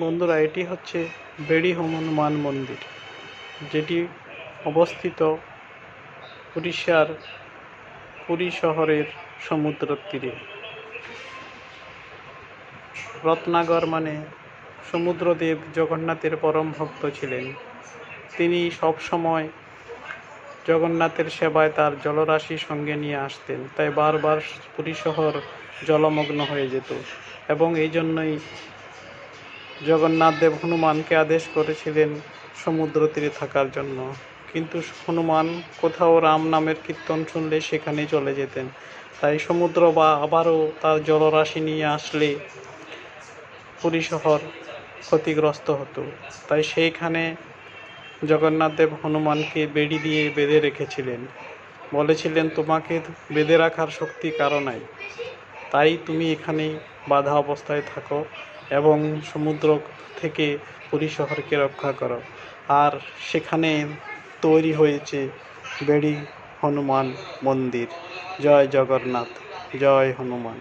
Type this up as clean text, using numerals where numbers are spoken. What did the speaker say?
বন্ধুরা, এটি হচ্ছে বেড়ি হনুমান মন্দির, যেটি অবস্থিত উড়িষ্যার পুরী শহরের সমুদ্র তীরে। রত্নাগর মানে সমুদ্রদেব জগন্নাথের পরম ভক্ত ছিলেন। তিনি সবসময় জগন্নাথের সেবায় তার জলরাশি সঙ্গে নিয়ে আসতেন, তাই বারবার পুরী শহর জলমগ্ন হয়ে যেত। এবং এই জন্যই জগন্নাথ দেব হনুমানকে আদেশ করেছিলেন সমুদ্র তীরে থাকার জন্য। কিন্তু হনুমান কোথাও রাম নামের কীর্তন শুনলে সেখানেই চলে যেতেন। তাই সমুদ্র বা আবারও তার জলরাশি নিয়ে আসলে পুরী শহর ক্ষতিগ্রস্ত হতো। তাই সেইখানে জগন্নাথ দেব হনুমানকে বেড়ি দিয়ে বেঁধে রেখেছিলেন। বলেছিলেন, তোমাকে বেঁধে রাখার শক্তি কারো নাই, তাই তুমি এখানেই বাধা অবস্থায় থাকো এবং সমুদ্র থেকে পুরী শহরকে রক্ষা করো। আর সেখানে তৈরি হয়েছে বেড়ি হনুমান মন্দির। জয় জগন্নাথ, জয় হনুমান।